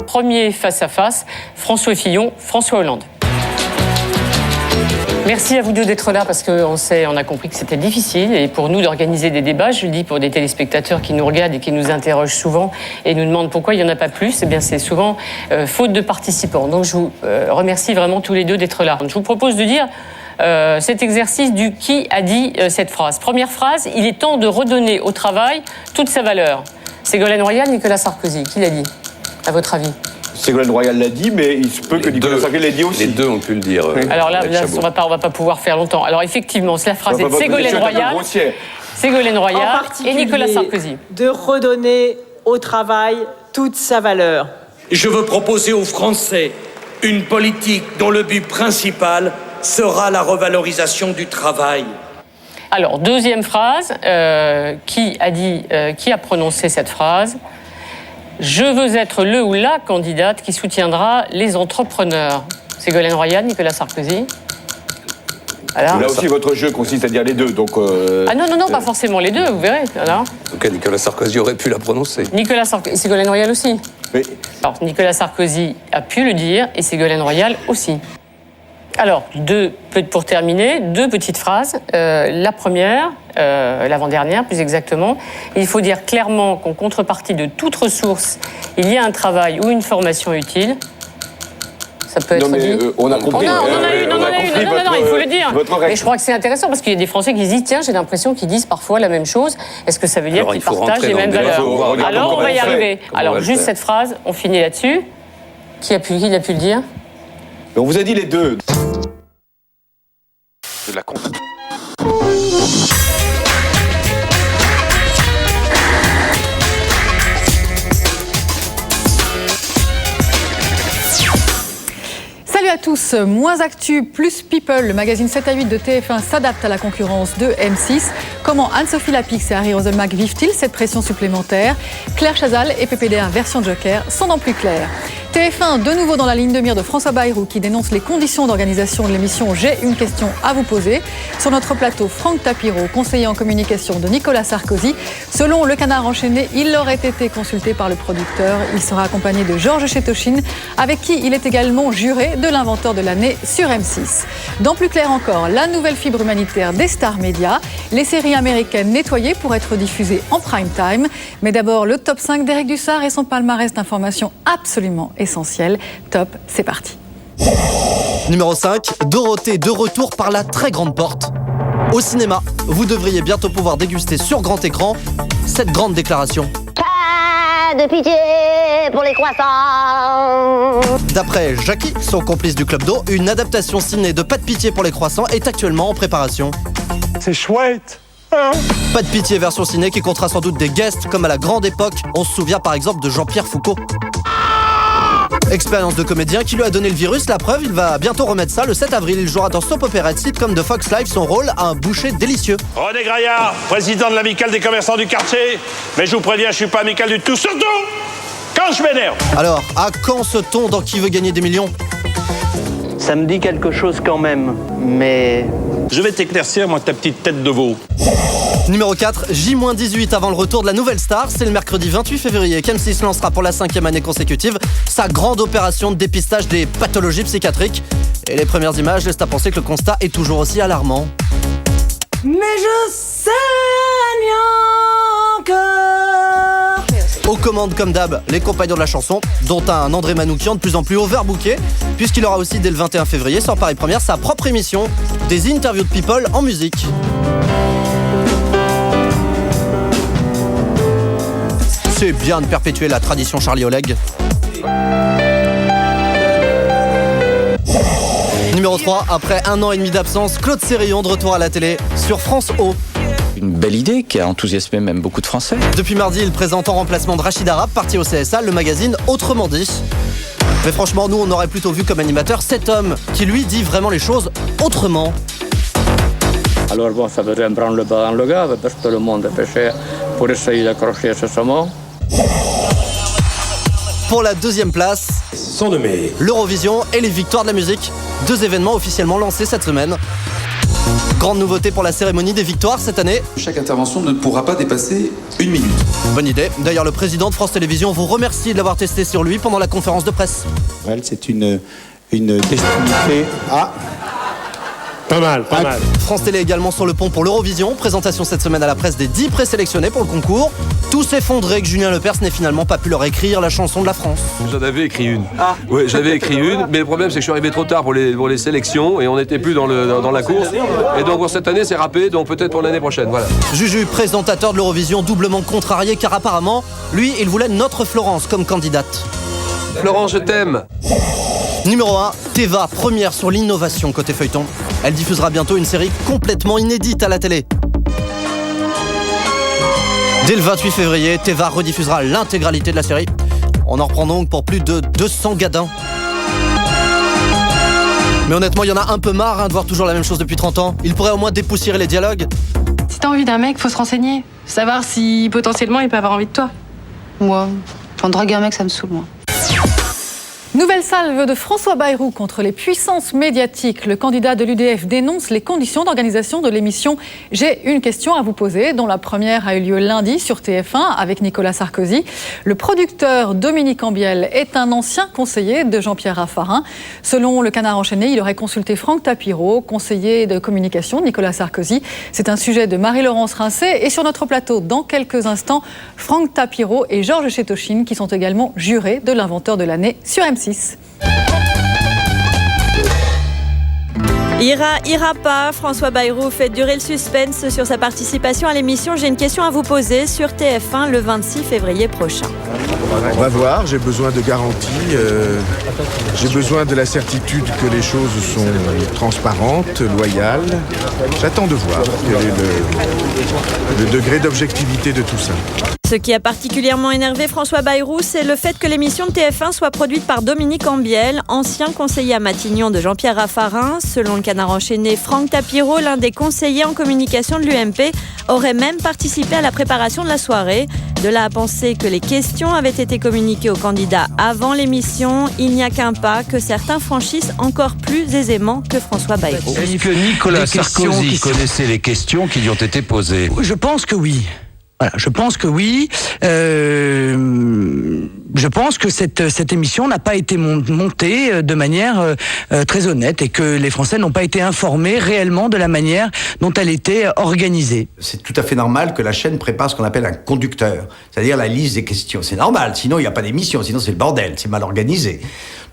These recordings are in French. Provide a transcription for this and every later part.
Premier face-à-face, François Fillon, François Hollande. Merci à vous deux d'être là parce on a compris que c'était difficile et pour nous d'organiser des débats, je le dis pour des téléspectateurs qui nous regardent et qui nous interrogent souvent et nous demandent pourquoi il n'y en a pas plus, eh bien c'est souvent faute de participants. Donc je vous remercie vraiment tous les deux d'être là. Je vous propose de dire cet exercice du qui a dit cette phrase. Première phrase, il est temps de redonner au travail toute sa valeur. Ségolène Royal, Nicolas Sarkozy, qui l'a dit, à votre avis? Ségolène Royal l'a dit, mais il se peut que Nicolas Sarkozy l'ait dit aussi. Les deux ont pu le dire. Alors là on va pas pouvoir faire longtemps. Alors effectivement, la phrase est de Ségolène Royal et Nicolas Sarkozy. De redonner au travail toute sa valeur. Je veux proposer aux Français une politique dont le but principal sera la revalorisation du travail. Alors, deuxième phrase, qui a prononcé cette phrase? Je veux être le ou la candidate qui soutiendra les entrepreneurs. Ségolène Royal, Nicolas Sarkozy. Alors, là aussi, votre jeu consiste à dire les deux. Donc, Ah non, pas forcément les deux, vous verrez. Voilà. Donc Nicolas Sarkozy aurait pu la prononcer. Nicolas Sarkozy, Ségolène Royal aussi. Oui. Alors, Nicolas Sarkozy a pu le dire et Ségolène Royal aussi. Alors, pour terminer, deux petites phrases. La première, l'avant-dernière plus exactement, il faut dire clairement qu'en contrepartie de toute ressource, il y a un travail ou une formation utile. Ça peut être dit. On a compris. Non, il faut le dire. Mais je crois que c'est intéressant parce qu'il y a des Français qui se disent, tiens, j'ai l'impression qu'ils disent parfois la même chose. Est-ce que ça veut dire qu'ils partagent les mêmes valeurs? Alors, on va y arriver. Alors, juste cette phrase, on finit là-dessus. Qui a pu le dire? On vous a dit les deux. De la compte. Salut à tous, moins actu, plus people, le magazine 7 à 8 de TF1 s'adapte à la concurrence de M6. Comment Anne-Sophie Lapix et Harry Roselmack vivent-ils cette pression supplémentaire? Claire Chazal et PPDA version Joker sont dans Plus clair. TF1, de nouveau dans la ligne de mire de François Bayrou qui dénonce les conditions d'organisation de l'émission J'ai une question à vous poser. Sur notre plateau, Franck Tapiro, conseiller en communication de Nicolas Sarkozy. Selon Le Canard enchaîné, il aurait été consulté par le producteur. Il sera accompagné de Georges Chétochine, avec qui il est également juré de l'inventeur de l'année sur M6. Dans Plus clair encore, la nouvelle fibre humanitaire des Stars Média, les séries américaines nettoyées pour être diffusées en prime time. Mais d'abord, le top 5 d'Éric Dussard et son palmarès d'informations absolument essentiel. Top, c'est parti. Numéro 5, Dorothée de retour par la très grande porte. Au cinéma, vous devriez bientôt pouvoir déguster sur grand écran cette grande déclaration. Pas de pitié pour les croissants. D'après Jackie, son complice du Club d'eau, une adaptation ciné de Pas de pitié pour les croissants est actuellement en préparation. C'est chouette. Pas de pitié version ciné qui comptera sans doute des guests comme à la grande époque. On se souvient par exemple de Jean-Pierre Foucault. Expérience de comédien qui lui a donné le virus, la preuve, il va bientôt remettre ça. Le 7 avril, il jouera dans Soap Opera sitcom de Fox Live son rôle à un boucher délicieux. René Graillard, président de l'amicale des commerçants du quartier. Mais je vous préviens, je suis pas amical du tout, surtout quand je m'énerve. Alors, à quand ce ton dans Qui veut gagner des millions? Ça me dit quelque chose quand même, mais... Je vais t'éclaircir, moi, ta petite tête de veau. Numéro 4, J-18 avant le retour de la nouvelle star. C'est le mercredi 28 février qu'M6 lancera pour la 5e année consécutive sa grande opération de dépistage des pathologies psychiatriques. Et les premières images laissent à penser que le constat est toujours aussi alarmant. Mais je saigne encore. Aux commandes comme d'hab, les compagnons de la chanson, dont un André Manoukian de plus en plus overbooké, puisqu'il aura aussi dès le 21 février sur Paris Première sa propre émission, des interviews de people en musique. C'est bien de perpétuer la tradition Charlie Oleg. Numéro 3, après 1 an et demi d'absence, Claude Sérillon de retour à la télé sur France O. Une belle idée qui a enthousiasmé même beaucoup de Français. Depuis mardi, il présente en remplacement de Rachid Arab, parti au CSA, le magazine Autrement dit. Mais franchement, nous, on aurait plutôt vu comme animateur cet homme qui, lui, dit vraiment les choses autrement. Alors bon, ça veut dire prendre le bas dans le gars, parce que tout le monde est fait pour essayer d'accrocher ce saumon. Pour la 2e place, sont nommés l'Eurovision et les victoires de la musique. 2 événements officiellement lancés cette semaine. Grande nouveauté pour la cérémonie des victoires cette année. Chaque intervention ne pourra pas dépasser 1 minute. Bonne idée. D'ailleurs, le président de France Télévisions vous remercie de l'avoir testé sur lui pendant la conférence de presse. C'est une destinité à... Pas mal. France Télé également sur le pont pour l'Eurovision. Présentation cette semaine à la presse des 10 présélectionnés pour le concours. Tout s'effondrait que Julien Lepers n'ait finalement pas pu leur écrire la chanson de la France. J'en avais écrit une. Oui, j'avais écrit une, mais le problème c'est que je suis arrivé trop tard pour les sélections et on n'était plus dans la course. Et donc pour cette année c'est râpé, donc peut-être pour l'année prochaine, voilà. Juju, présentateur de l'Eurovision, doublement contrarié car apparemment, lui, il voulait notre Florence comme candidate. Florence, je t'aime. Numéro 1, Teva, première sur l'innovation côté feuilleton. Elle diffusera bientôt une série complètement inédite à la télé. Dès le 28 février, Teva rediffusera l'intégralité de la série. On en reprend donc pour plus de 200 gadins. Mais honnêtement, il y en a un peu marre de voir toujours la même chose depuis 30 ans. Il pourrait au moins dépoussiérer les dialogues. Si t'as envie d'un mec, faut se renseigner. Savoir si potentiellement il peut avoir envie de toi. Moi, draguer un mec, ça me saoule, moi. Nouvelle salve de François Bayrou contre les puissances médiatiques. Le candidat de l'UDF dénonce les conditions d'organisation de l'émission « J'ai une question à vous poser », dont la première a eu lieu lundi sur TF1 avec Nicolas Sarkozy. Le producteur Dominique Ambiel est un ancien conseiller de Jean-Pierre Raffarin. Selon le Canard enchaîné, il aurait consulté Franck Tapiro, conseiller de communication de Nicolas Sarkozy. C'est un sujet de Marie-Laurence Rincet. Et sur notre plateau, dans quelques instants, Franck Tapiro et Georges Chétochine, qui sont également jurés de l'inventeur de l'année sur M6. Ira pas, François Bayrou fait durer le suspense sur sa participation à l'émission J'ai une question à vous poser sur TF1 le 26 février prochain. On va voir, j'ai besoin de garanties, j'ai besoin de la certitude que les choses sont transparentes, loyales. J'attends de voir quel est le degré d'objectivité de tout ça. Ce qui a particulièrement énervé François Bayrou, c'est le fait que l'émission de TF1 soit produite par Dominique Ambiel, ancien conseiller à Matignon de Jean-Pierre Raffarin. Selon le Canard enchaîné, Franck Tapiro, l'un des conseillers en communication de l'UMP, aurait même participé à la préparation de la soirée. De là à penser que les questions avaient été communiquées aux candidats avant l'émission, il n'y a qu'un pas que certains franchissent encore plus aisément que François Bayrou. Est-ce que Nicolas Sarkozy connaissait les questions qui lui ont été posées ? Je pense que oui. Voilà, je pense que oui. Je pense que cette émission n'a pas été montée de manière très honnête et que les Français n'ont pas été informés réellement de la manière dont elle était organisée. C'est tout à fait normal que la chaîne prépare ce qu'on appelle un conducteur, c'est-à-dire la liste des questions. C'est normal, sinon il n'y a pas d'émission, sinon c'est le bordel, c'est mal organisé.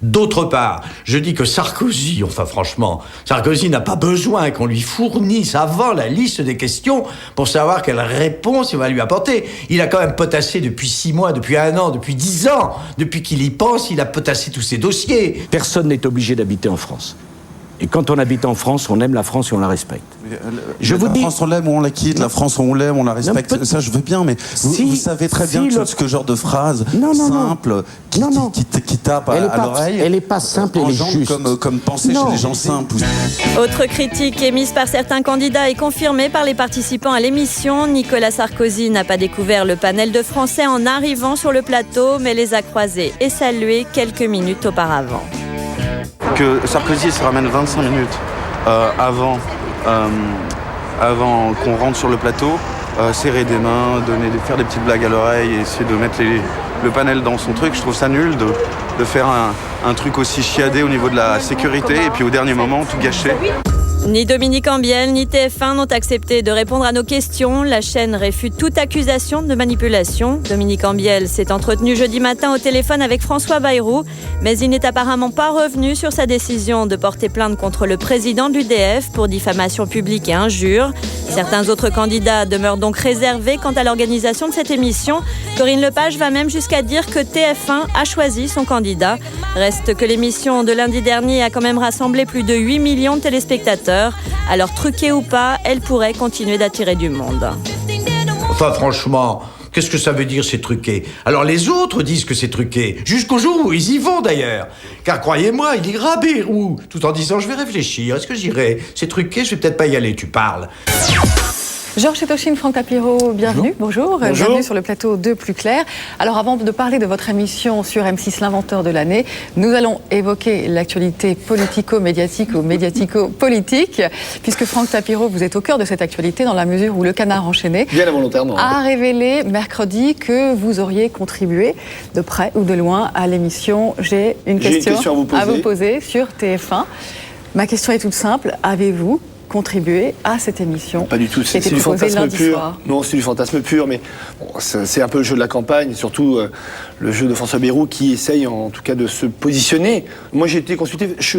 D'autre part, je dis que Sarkozy, enfin franchement, Sarkozy n'a pas besoin qu'on lui fournisse avant la liste des questions pour savoir quelle réponse il va lui apporter. Il a quand même potassé depuis 6 mois, depuis 1 an, depuis 10 ans. Depuis qu'il y pense, il a potassé tous ses dossiers. Personne n'est obligé d'habiter en France. Et quand on habite en France, on aime la France et on la respecte. La France, on l'aime ou on la quitte. La France, on l'aime, on la respecte. Non, ça, je veux bien, mais vous savez très bien que ce genre de phrase simple qui tape à l'oreille. Elle n'est pas simple, elle est juste. Comme penser chez les gens simples. Autre critique émise par certains candidats et confirmée par les participants à l'émission, Nicolas Sarkozy n'a pas découvert le panel de Français en arrivant sur le plateau, mais les a croisés et salués quelques minutes auparavant. Que Sarkozy se ramène 25 minutes avant qu'on rentre sur le plateau, serrer des mains, faire des petites blagues à l'oreille et essayer de mettre le panel dans son truc. Je trouve ça nul de faire un truc aussi chiadé au niveau de la sécurité et puis au dernier moment tout gâcher. Ni Dominique Ambiel, ni TF1 n'ont accepté de répondre à nos questions. La chaîne réfute toute accusation de manipulation. Dominique Ambiel s'est entretenu jeudi matin au téléphone avec François Bayrou, mais il n'est apparemment pas revenu sur sa décision de porter plainte contre le président de l'UDF pour diffamation publique et injure. Certains autres candidats demeurent donc réservés quant à l'organisation de cette émission. Corinne Lepage va même jusqu'à dire que TF1 a choisi son candidat. Reste que l'émission de lundi dernier a quand même rassemblé plus de 8 millions de téléspectateurs. Alors truquée ou pas, elle pourrait continuer d'attirer du monde. Enfin franchement, qu'est-ce que ça veut dire c'est truqué ? Alors les autres disent que c'est truqué, jusqu'au jour où ils y vont d'ailleurs. Car croyez-moi, il ira Bayrou, tout en disant je vais réfléchir, est-ce que j'irai ? C'est truqué, je vais peut-être pas y aller, tu parles. Georges Chétochine, Franck Tapiro, bienvenue. Bonjour. Bienvenue sur le plateau de Plus Clair. Alors avant de parler de votre émission sur M6, l'inventeur de l'année, nous allons évoquer l'actualité politico-médiatique ou médiatico-politique, puisque Franck Tapiro, vous êtes au cœur de cette actualité dans la mesure où le Canard enchaîné a révélé mercredi que vous auriez contribué de près ou de loin à l'émission J'ai une question à vous poser sur TF1. Ma question est toute simple. Avez-vous contribué à cette émission? Pas du tout, c'est du fantasme pur. Non, c'est du fantasme pur, mais bon, c'est un peu le jeu de la campagne, surtout le jeu de François Bayrou qui essaye en tout cas de se positionner. Moi je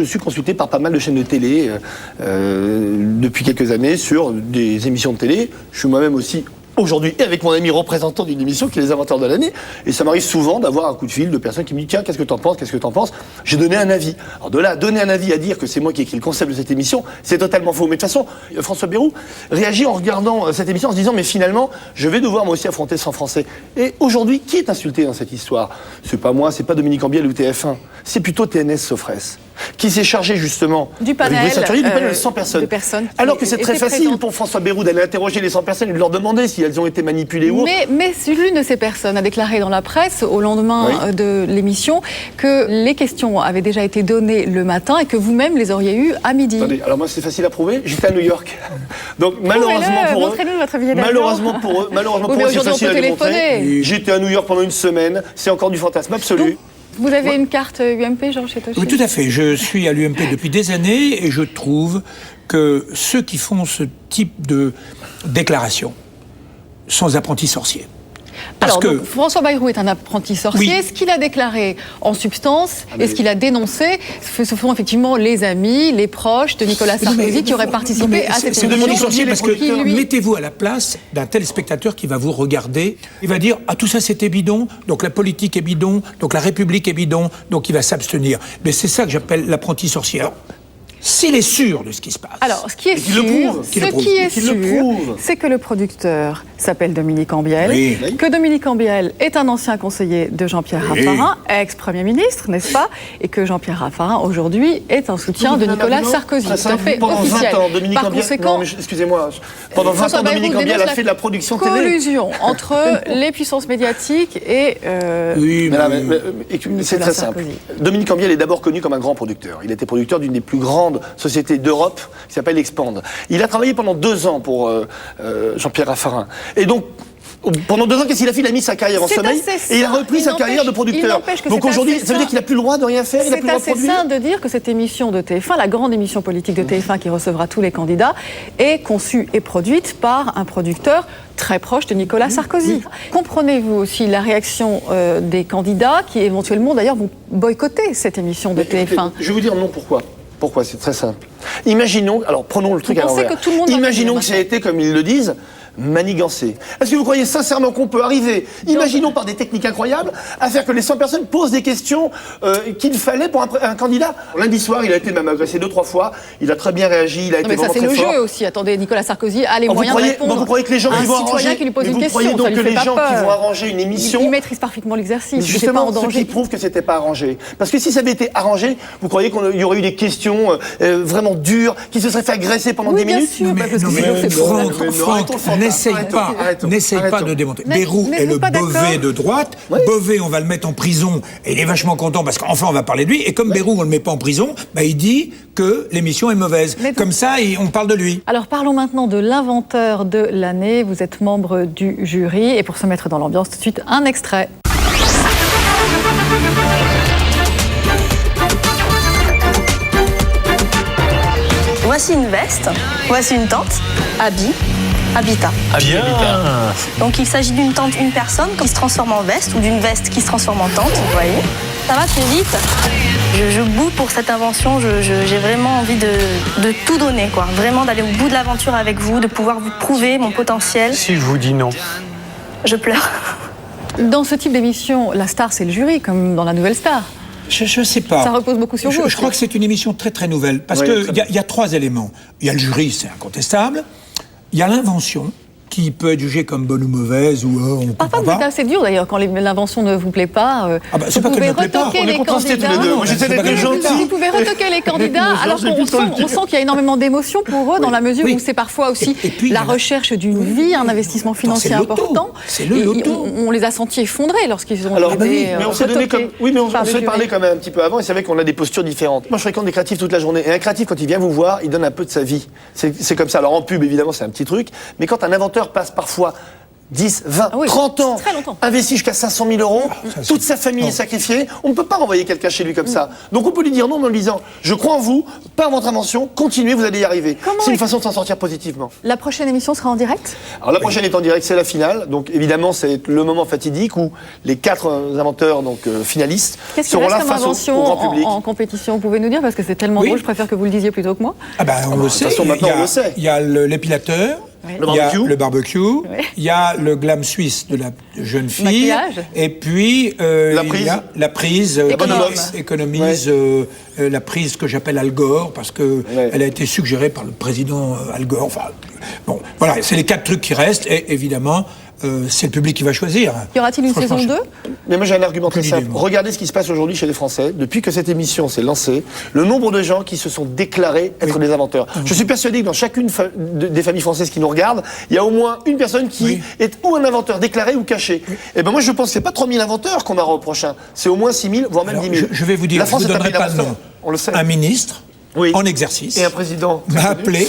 suis consulté par pas mal de chaînes de télé depuis quelques années sur des émissions de télé. Je suis moi-même aussi aujourd'hui et avec mon ami représentant d'une émission qui est les inventeurs de l'année, et ça m'arrive souvent d'avoir un coup de fil de personnes qui me disent tiens, qu'est-ce que t'en penses, j'ai donné un avis. Alors de là, donner un avis à dire que c'est moi qui ai écrit le concept de cette émission, c'est totalement faux. Mais de toute façon, François Bayrou réagit en regardant cette émission en se disant mais finalement, je vais devoir moi aussi affronter ce Français. Et aujourd'hui, qui est insulté dans cette histoire? C'est pas moi, c'est pas Dominique Ambiel ou TF1, c'est plutôt TNS Sofres, qui s'est chargé justement du panel de 100 personnes. Alors que c'est très facile pour François Bayrou d'aller interroger les 100 personnes et de leur demander si elles ont été manipulées ou autres. Mais l'une de ces personnes a déclaré dans la presse, au lendemain de l'émission, que les questions avaient déjà été données le matin et que vous-même les auriez eues à midi. Attendez, alors moi c'est facile à prouver, j'étais à New York. Donc malheureusement pour eux, montrez-nous votre billet d'avion. Malheureusement pour eux, c'est facile à démontrer. J'étais à New York pendant une semaine, c'est encore du fantasme absolu. Donc, vous avez une carte UMP, Georges Chétochine? Oui, tout à fait. Je suis à l'UMP depuis des années et je trouve que ceux qui font ce type de déclaration sont des apprentis sorciers. Donc, François Bayrou est un apprenti sorcier. Oui. Ce qu'il a déclaré en substance et ce qu'il a dénoncé, ce sont effectivement les amis, les proches de Nicolas Sarkozy qui auraient participé à cette émission. C'est sorcier parce que mettez-vous à la place d'un tel spectateur qui va vous regarder. Il va dire tout ça c'était bidon, donc la politique est bidon, donc la République est bidon, donc il va s'abstenir. Mais c'est ça que j'appelle l'apprenti sorcier. Alors, s'il est sûr de ce qui se passe. Alors, ce qui est sûr, c'est que le producteur s'appelle Dominique Ambiel, que Dominique Ambiel est un ancien conseiller de Jean-Pierre Raffarin, ex-premier ministre, n'est-ce pas? Et que Jean-Pierre Raffarin, aujourd'hui, est un soutien de Nicolas Sarkozy. Tout à fait pendant officiel. 20 ans, Dominique Par Ambiel, conséquent, excusez-moi, pendant 20 ans, Dominique Ambiel a fait de la production télé. Collusion entre les puissances médiatiques et c'est très simple. Dominique Ambiel est d'abord connu comme un grand producteur. Il était producteur d'une des plus grandes société d'Europe qui s'appelle Expand. Il a travaillé pendant 2 ans pour Jean-Pierre Raffarin. Et donc, pendant 2 ans, qu'est-ce qu'il a fait? Il a mis sa carrière en sommeil et il a repris sa carrière de producteur. Donc aujourd'hui, ça veut dire qu'il n'a plus le droit de rien faire, il n'a plus le droit de produire. C'est assez sain de dire que cette émission de TF1, la grande émission politique de TF1 qui recevra tous les candidats, est conçue et produite par un producteur très proche de Nicolas Sarkozy. Comprenez-vous aussi la réaction des candidats qui éventuellement d'ailleurs vont boycotter cette émission de TF1? Je vais vous dire non, pourquoi. Pourquoi? C'est très simple. Imaginons, alors prenons le truc à l'envers. Imaginons que ça a été, comme ils le disent, manigancé. Est-ce que vous croyez sincèrement qu'on peut arriver, imaginons par des techniques incroyables, à faire que les 100 personnes posent des questions qu'il fallait pour un candidat? Lundi soir, il a été même agressé 2-3 fois, il a très bien réagi, il a été vraiment très fort. Mais ça, c'est le jeu aussi. Attendez, Nicolas Sarkozy a les moyens de répondre. Vous croyez que les gens qui vont arranger, vous croyez donc que les gens qui vont arranger une émission... Ils maîtrisent parfaitement l'exercice. Justement, ce qui prouve que c'était pas arrangé. Parce que si ça avait été arrangé, vous croyez qu'il y aurait eu des questions vraiment dures, qui se seraient fait agresser pendant 10 minutes? Franck, n'essaye pas de démonter. Bayrou est le Beauvais de droite. Beauvais, on va le mettre en prison et il est vachement content parce qu'enfin on va parler de lui. Et comme Bayrou, on le met pas en prison, il dit que l'émission est mauvaise. Comme ça, on parle de lui. Alors parlons maintenant de l'inventeur de l'année. Vous êtes membre du jury et pour se mettre dans l'ambiance, tout de suite, un extrait. Voici une veste, voici une tente, habit, habitat. Bien. Donc il s'agit d'une tente, une personne qui se transforme en veste ou d'une veste qui se transforme en tente, vous voyez. Ça va très vite. Je boue pour cette invention, j'ai vraiment envie de tout donner, quoi. Vraiment d'aller au bout de l'aventure avec vous, de pouvoir vous prouver mon potentiel. Si je vous dis non. Je pleure. Dans ce type d'émission, la star c'est le jury, comme dans La Nouvelle Star. Je sais pas. Ça repose beaucoup sur vous. Je crois que c'est une émission très très nouvelle parce qu'il y a 3 éléments. Il y a le jury, c'est incontestable. Il y a l'invention. qui peut être jugée comme bonne ou mauvaise, ou on comprend Parfois, vous êtes assez dur d'ailleurs quand l'invention ne vous plaît pas. C'est pas qu'elle ne plaît pas. On est contrastés tous les deux. Moi, j'essaie d'être gentil. Vous pouvez retoquer les candidats, alors qu'on sent qu'il y a énormément d'émotions pour eux, dans la mesure où c'est parfois aussi la recherche d'une vie, un investissement financier important. C'est le loto. On les a sentis effondrés lorsqu'ils ont été mais on s'est donné comme... Oui, mais on s'est parlé quand même un petit peu avant, et c'est vrai qu'on a des postures différentes. Moi, je fréquente des créatifs toute la journée. Et un créatif, quand il vient vous voir, il donne un peu de sa vie. C'est comme ça. Alors en pub, évidemment, c'est un petit truc. Mais quand un inventeur passe parfois 10, 20, 30 ans, investi jusqu'à 500 000 euros, toute sa famille est sacrifiée, on ne peut pas renvoyer quelqu'un chez lui comme ça. Donc on peut lui dire non, mais en lui disant, je crois en vous, pas en votre invention, continuez, vous allez y arriver. C'est une façon de s'en sortir positivement. La prochaine émission sera en direct ? Alors la prochaine est en direct, c'est la finale. Donc évidemment, c'est le moment fatidique où les 4 inventeurs finalistes seront là face au grand public. En compétition, vous pouvez nous dire, parce que c'est tellement drôle, je préfère que vous le disiez plutôt que moi. On le sait. Maintenant, on le sait. Il y a l'épilateur. Il y a le barbecue, il y a le glam suisse de la jeune fille, et puis il y a la prise économise, la prise que j'appelle Al Gore, parce que elle a été suggérée par le président Al Gore. Enfin, bon, voilà, c'est les 4 trucs qui restent, et évidemment, c'est le public qui va choisir. Y aura-t-il une saison 2 ? Mais moi j'ai un argument très simple. Regardez ce qui se passe aujourd'hui chez les Français. Depuis que cette émission s'est lancée, le nombre de gens qui se sont déclarés être des inventeurs. Je suis persuadé que dans chacune des familles françaises qui nous regardent, il y a au moins une personne qui est ou un inventeur déclaré ou caché. Et ben moi je pense que c'est pas 3000 inventeurs qu'on aura au prochain. C'est au moins 6000, voire même 10 000. Je vais vous dire, je ne vous donnerai pas le nom. On le sait. Un ministre en exercice. Et un président. M'a appelé,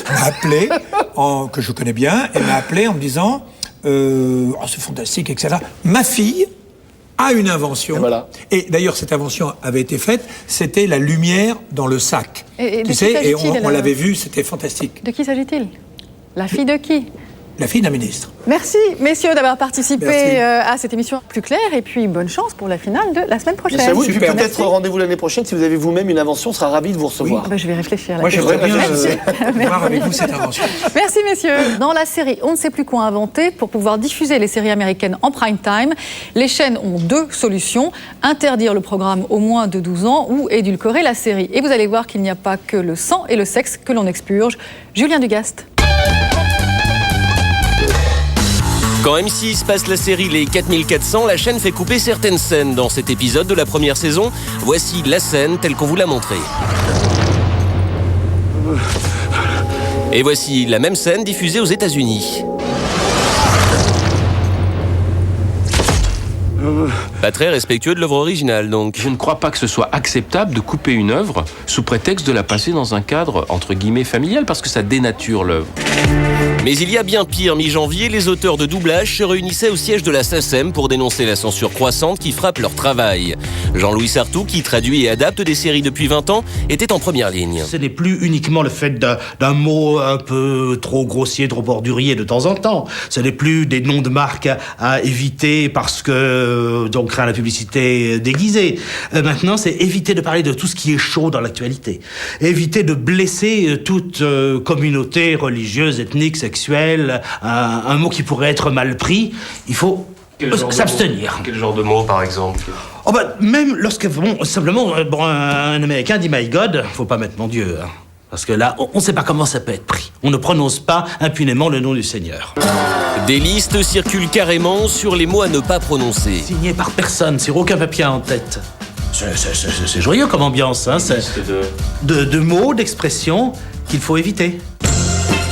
que je connais bien, et m'a appelé en me disant... c'est fantastique, etc. Ma fille a une invention. Et d'ailleurs, cette invention avait été faite, c'était la lumière dans le sac. Et on l'avait vu, c'était fantastique. De qui s'agit-il ? La fille de qui ? La fille d'un ministre. Merci, messieurs, d'avoir participé à cette émission plus claire. Et puis, bonne chance pour la finale de la semaine prochaine. Merci à vous. Et puis peut-être rendez-vous l'année prochaine. Si vous avez vous-même une invention, on sera ravis de vous recevoir. Je vais réfléchir. Moi, j'aimerais bien voir avec vous cette invention. Merci, messieurs. Dans la série On ne sait plus quoi inventer, pour pouvoir diffuser les séries américaines en prime time, les chaînes ont 2 solutions. Interdire le programme aux moins de 12 ans ou édulcorer la série. Et vous allez voir qu'il n'y a pas que le sang et le sexe que l'on expurge. Julien Dugast. Quand M6 passe la série Les 4400, la chaîne fait couper certaines scènes. Dans cet épisode de la première saison, voici la scène telle qu'on vous l'a montrée. Et voici la même scène diffusée aux États-Unis. Pas très respectueux de l'œuvre originale, donc. Je ne crois pas que ce soit acceptable de couper une œuvre sous prétexte de la passer dans un cadre, entre guillemets, familial, parce que ça dénature l'œuvre. Mais il y a bien pire. Mi-janvier, les auteurs de doublage se réunissaient au siège de la SACEM pour dénoncer la censure croissante qui frappe leur travail. Jean-Louis Sartou, qui traduit et adapte des séries depuis 20 ans, était en première ligne. Ce n'est plus uniquement le fait d'un mot un peu trop grossier, trop bordurier de temps en temps. Ce n'est plus des noms de marques à éviter parce que on craint la publicité déguisée. Maintenant, c'est éviter de parler de tout ce qui est chaud dans l'actualité. Éviter de blesser toute communauté religieuse, ethnique, sexuelle, un mot qui pourrait être mal pris. Il faut s'abstenir. Quel genre de mots, par exemple ? Même lorsque, simplement, un Américain dit « My God », faut pas mettre « Mon Dieu ». Parce que là, on ne sait pas comment ça peut être pris. On ne prononce pas impunément le nom du Seigneur. Des listes circulent carrément sur les mots à ne pas prononcer. Signé par personne, sur aucun papier en tête. C'est joyeux comme ambiance, hein. De mots, d'expressions qu'il faut éviter.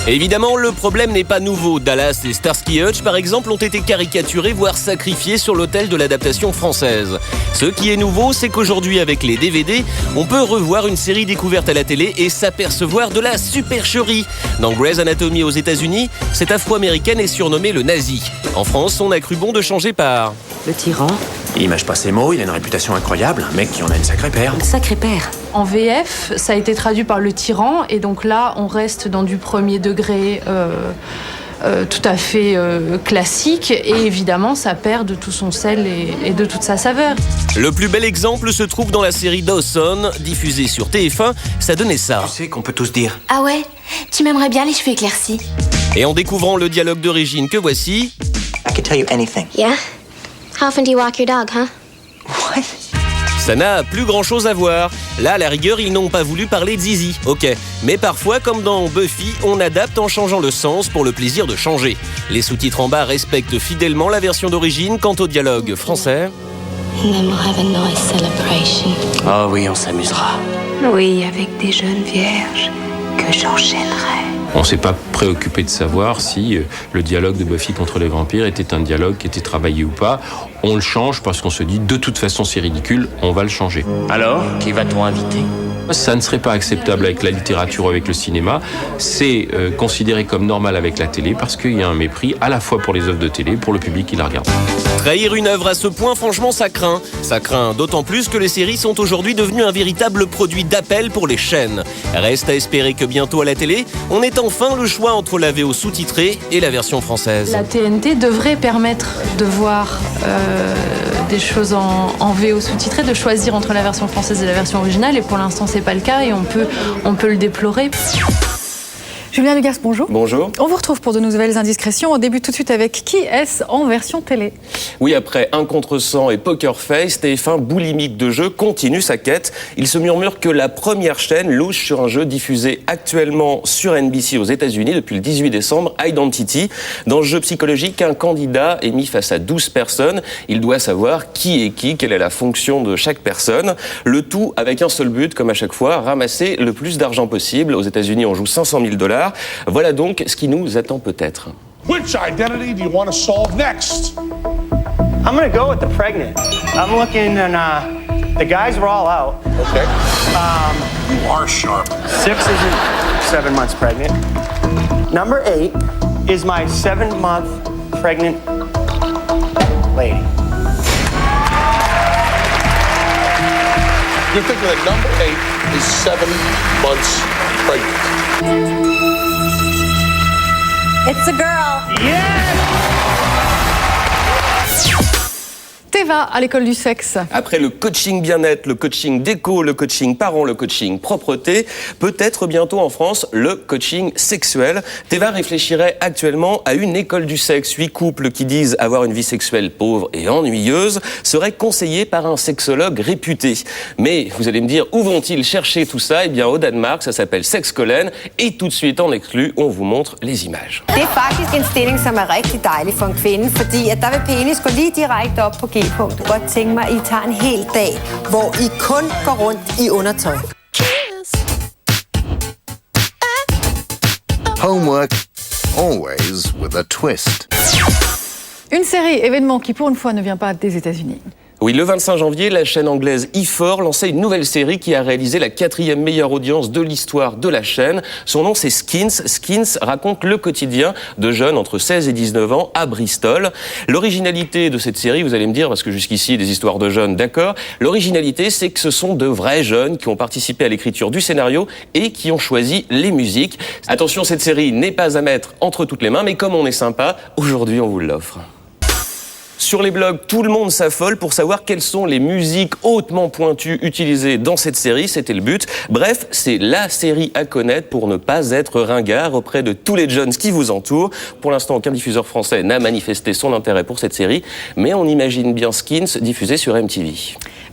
Évidemment, le problème n'est pas nouveau. Dallas et Starsky Hutch, par exemple, ont été caricaturés, voire sacrifiés sur l'autel de l'adaptation française. Ce qui est nouveau, c'est qu'aujourd'hui, avec les DVD, on peut revoir une série découverte à la télé et s'apercevoir de la supercherie. Dans Grey's Anatomy aux États-Unis, cette afro-américaine est surnommée le nazi. En France, on a cru bon de changer par... Le tyran. Il mâche pas ses mots, il a une réputation incroyable, un mec qui en a une sacrée paire. Un sacré père. En VF, ça a été traduit par le tyran, et donc là, on reste dans du premier degré tout à fait classique, et évidemment, ça perd de tout son sel et de toute sa saveur. Le plus bel exemple se trouve dans la série Dawson, diffusée sur TF1, ça donnait ça. Tu sais qu'on peut tous dire. Ah ouais, tu m'aimerais bien les cheveux éclaircis. Et en découvrant le dialogue d'origine que voici... I can tell you anything. Yeah? How often do you walk your dog, huh? What? Ça n'a plus grand-chose à voir. Là, à la rigueur, ils n'ont pas voulu parler de zizi, ok. Mais parfois, comme dans Buffy, on adapte en changeant le sens pour le plaisir de changer. Les sous-titres en bas respectent fidèlement la version d'origine. Quant au dialogue français... Oh oui, on s'amusera. Oui, avec des jeunes vierges que j'enchaînerai. On ne s'est pas préoccupé de savoir si le dialogue de Buffy contre les vampires était un dialogue qui était travaillé ou pas. On le change parce qu'on se dit, de toute façon, c'est ridicule, on va le changer. Alors, qui va-t-on inviter ? Ça ne serait pas acceptable avec la littérature ou avec le cinéma. C'est considéré comme normal avec la télé parce qu'il y a un mépris à la fois pour les œuvres de télé, pour le public qui la regarde. Trahir une œuvre à ce point, franchement, ça craint. Ça craint d'autant plus que les séries sont aujourd'hui devenues un véritable produit d'appel pour les chaînes. Reste à espérer que bientôt à la télé, on ait enfin le choix entre la VO sous-titrée et la version française. La TNT devrait permettre de voir des choses en VO sous-titrée, de choisir entre la version française et la version originale, et pour l'instant c'est pas le cas et on peut le déplorer. Julien Dugas, bonjour. Bonjour. On vous retrouve pour de nouvelles indiscrétions. On débute tout de suite avec Qui est-ce en version télé. Oui, après Un contre-sang et Poker Face, TF1, boulimique de jeu, continue sa quête. Il se murmure que la première chaîne louche sur un jeu diffusé actuellement sur NBC aux États-Unis depuis le 18 décembre, Identity. Dans le jeu psychologique, un candidat est mis face à 12 personnes. Il doit savoir qui est qui, quelle est la fonction de chaque personne. Le tout avec un seul but, comme à chaque fois, ramasser le plus d'argent possible. Aux États-Unis, on joue $500 000. Voilà donc ce qui nous attend peut-être. Which identity do you want to solve next? I'm going to go with the pregnant. I'm looking and the guys were all out. Okay. You are sharp. 6 isn't 7 months pregnant. Number 8 is my 7-month pregnant lady. You're thinking that number 8 is 7 months pregnant. It's a girl. Teva à l'école du sexe. Après le coaching bien-être, le coaching déco, le coaching parents, le coaching propreté, peut-être bientôt en France le coaching sexuel. Teva réfléchirait actuellement à une école du sexe. 8 couples qui disent avoir une vie sexuelle pauvre et ennuyeuse seraient conseillés par un sexologue réputé. Mais vous allez me dire, où vont-ils chercher tout ça ? Eh bien au Danemark, ça s'appelle Sexkollen. Et tout de suite en exclu, on vous montre les images. Det faktisk en stilling, som rigtig dejlig for en kvinde, fordi at der vil penis gå lige direkte op på G-punkt. Jeg kunne godt tænke mig, at I tager en hel dag, hvor I kun går rundt i undertøj. Homework, always with a twist. Une série événement qui pour une fois ne vient pas des États-Unis. Oui, le 25 janvier, la chaîne anglaise E4 lançait une nouvelle série qui a réalisé la 4e meilleure audience de l'histoire de la chaîne. Son nom, c'est Skins. Skins raconte le quotidien de jeunes entre 16 et 19 ans à Bristol. L'originalité de cette série, vous allez me dire, parce que jusqu'ici, des histoires de jeunes, d'accord. L'originalité, c'est que ce sont de vrais jeunes qui ont participé à l'écriture du scénario et qui ont choisi les musiques. Attention, cette série n'est pas à mettre entre toutes les mains, mais comme on est sympa, aujourd'hui, on vous l'offre. Sur les blogs, tout le monde s'affole pour savoir quelles sont les musiques hautement pointues utilisées dans cette série. C'était le but. Bref, c'est la série à connaître pour ne pas être ringard auprès de tous les jeunes qui vous entourent. Pour l'instant, aucun diffuseur français n'a manifesté son intérêt pour cette série, mais on imagine bien Skins diffusé sur MTV.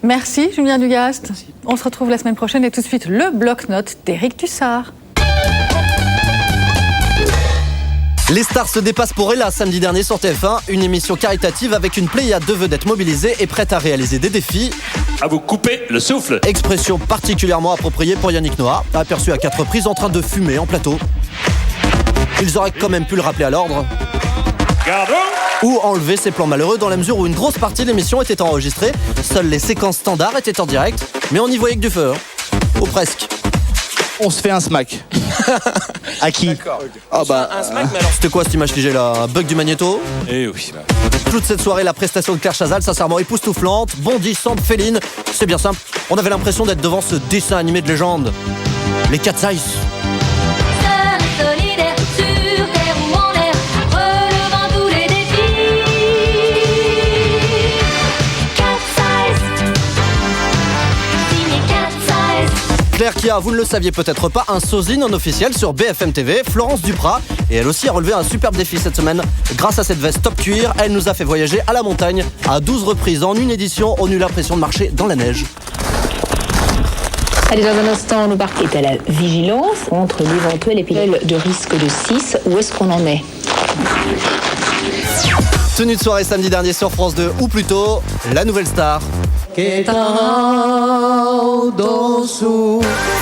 Merci Julien Dugast. On se retrouve la semaine prochaine et tout de suite le bloc-notes d'Éric Tussard. Les stars se dépassent pour Ella samedi dernier sur TF1, une émission caritative avec une pléiade de vedettes mobilisées et prêtes à réaliser des défis. À vous couper le souffle. Expression particulièrement appropriée pour Yannick Noah, aperçu à 4 reprises en train de fumer en plateau. Ils auraient quand même pu le rappeler à l'ordre. Ou enlever ses plans malheureux dans la mesure où une grosse partie de l'émission était enregistrée. Seules les séquences standards étaient en direct, mais on y voyait que du feu. Ou presque. On se fait un smack. À qui? Ah bah, c'était quoi cette image figée là? Un bug du magnéto? Eh oui. Toute cette soirée, la prestation de Claire Chazal, sincèrement époustouflante, bondissante, féline. C'est bien simple, on avait l'impression d'être devant ce dessin animé de légende. Les Cat Size. Claire qui qui a, vous ne le saviez peut-être pas, un sosie non officiel sur BFM TV, Florence Duprat. Et elle aussi a relevé un superbe défi cette semaine. Grâce à cette veste top cuir, elle nous a fait voyager à la montagne à 12 reprises en une édition. On eut l'impression de marcher dans la neige. Allez, dans un instant, nous partons à la vigilance entre l'éventuel épisode de risque de 6. Où est-ce qu'on en est? Tenue de soirée samedi dernier sur France 2, ou plutôt, la nouvelle star.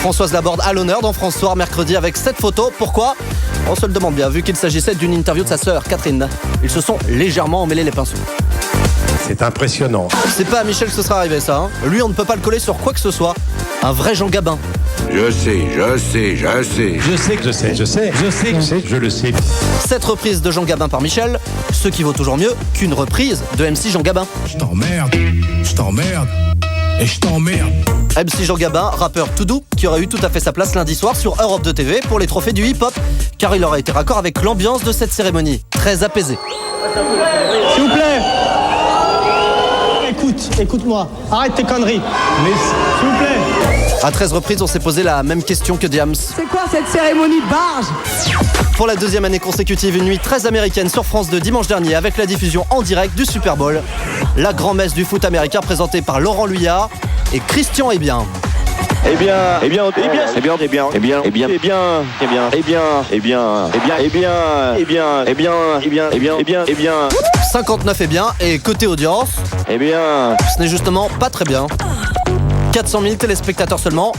Françoise Laborde à l'honneur dans France Soir mercredi avec cette photo. Pourquoi? On se le demande bien, vu qu'il s'agissait d'une interview de sa sœur Catherine. Ils se sont légèrement emmêlés les pinceaux. C'est impressionnant. C'est pas à Michel que ce sera arrivé ça. Lui, on ne peut pas le coller sur quoi que ce soit. Un vrai Jean Gabin. Je le sais. Cette reprise de Jean Gabin par Michel, ce qui vaut toujours mieux qu'une reprise de MC Jean Gabin. Je t'emmerde et je t'emmerde. MC Jean Gabin, rappeur tout doux, qui aurait eu tout à fait sa place lundi soir sur Europe 2 TV pour les trophées du hip-hop, car il aurait été raccord avec l'ambiance de cette cérémonie, très apaisée. S'il vous plaît. Écoute-moi. Arrête tes conneries. Mais s'il vous plaît. À 13 reprises, on s'est posé la même question que Diams. C'est quoi cette cérémonie de barge? Pour la deuxième année consécutive, une nuit très américaine sur France 2 dimanche dernier avec la diffusion en direct du Super Bowl. La grand-messe du foot américain présentée par Laurent Luyard et Christian Hébien. Eh bien. 59 et bien, et côté audience, ce n'est justement pas très bien. 400 000 téléspectateurs seulement,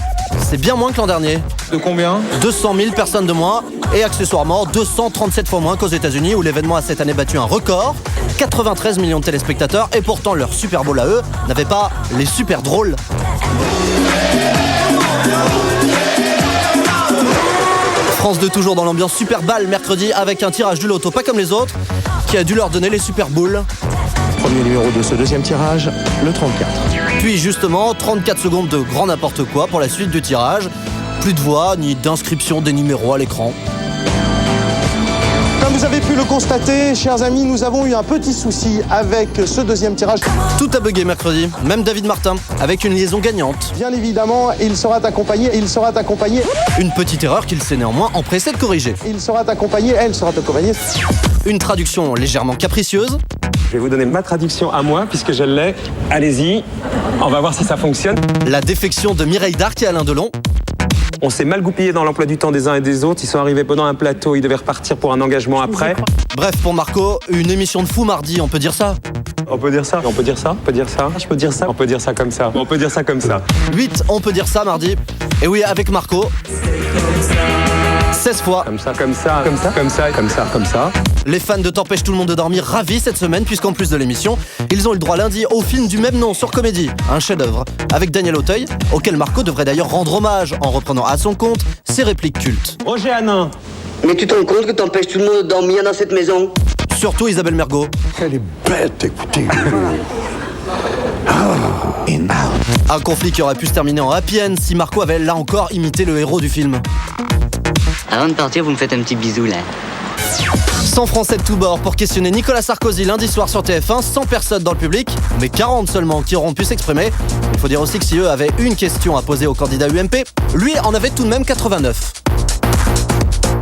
c'est bien moins que l'an dernier. De combien? 200 000 personnes de moins, et accessoirement 237 fois moins qu'aux États-Unis où l'événement a cette année battu un record. 93 millions de téléspectateurs, et pourtant leur Super Bowl à eux n'avait pas les super drôles. France 2 toujours dans l'ambiance Super Ball mercredi avec un tirage du loto pas comme les autres qui a dû leur donner les Super Boules. Premier numéro de ce deuxième tirage, le 34. Puis justement 34 secondes de grand n'importe quoi pour la suite du tirage. Plus de voix ni d'inscription des numéros à l'écran. Comme vous avez pu le constater, chers amis, nous avons eu un petit souci avec ce deuxième tirage. Tout a bugué mercredi, même David Martin, avec une liaison gagnante. Bien évidemment, il sera accompagné. Une petite erreur qu'il s'est néanmoins empressé de corriger. Elle sera accompagnée. Une traduction légèrement capricieuse. Je vais vous donner ma traduction à moi, puisque je l'ai. Allez-y, on va voir si ça fonctionne. La défection de Mireille Darc et Alain Delon. On s'est mal goupillé dans l'emploi du temps des uns et des autres. Ils sont arrivés pendant un plateau, ils devaient repartir pour un engagement après. Bref, pour Marco, une émission de fou mardi, on peut dire ça. On peut dire ça. Je peux dire ça. On peut dire ça comme ça. 8, on peut dire ça mardi. Et oui, avec Marco. 16 fois. Comme ça. Les fans de T'empêche tout le monde de dormir ravis cette semaine puisqu'en plus de l'émission, ils ont eu le droit lundi au film du même nom sur Comédie, un chef-d'œuvre, avec Daniel Auteuil, auquel Marco devrait d'ailleurs rendre hommage en reprenant à son compte ses répliques cultes. Roger Hanin. Mais tu te rends compte que t'empêches tout le monde de dormir dans cette maison? Surtout Isabelle Mergo. Elle est bête, écoutez. Un conflit qui aurait pu se terminer en happy end si Marco avait là encore imité le héros du film. Avant de partir, vous me faites un petit bisou là. 100 Français de tous bords pour questionner Nicolas Sarkozy lundi soir sur TF1, 100 personnes dans le public, mais 40 seulement qui auront pu s'exprimer. Il faut dire aussi que si eux avaient une question à poser au candidat UMP, lui en avait tout de même 89.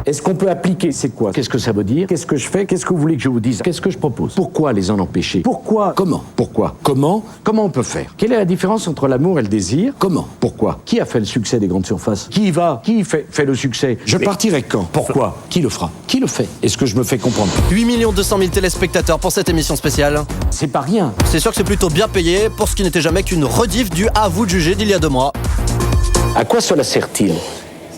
Est-ce qu'on peut appliquer? C'est quoi? Qu'est-ce que ça veut dire? Qu'est-ce que je fais? Qu'est-ce que vous voulez que je vous dise? Qu'est-ce que je propose? Pourquoi les en empêcher? Pourquoi? Comment? Pourquoi? Comment? Comment on peut faire? Quelle est la différence entre l'amour et le désir? Comment? Pourquoi? Qui a fait le succès des grandes surfaces? Qui y va? Qui fait le succès? Je partirai quand? Pourquoi? Qui le fera? Qui le fait? Est-ce que je me fais comprendre? 8 200 000 téléspectateurs pour cette émission spéciale. C'est pas rien. C'est sûr que c'est plutôt bien payé pour ce qui n'était jamais qu'une rediff du À vous de juger d'il y a 2 mois. À quoi cela sert-il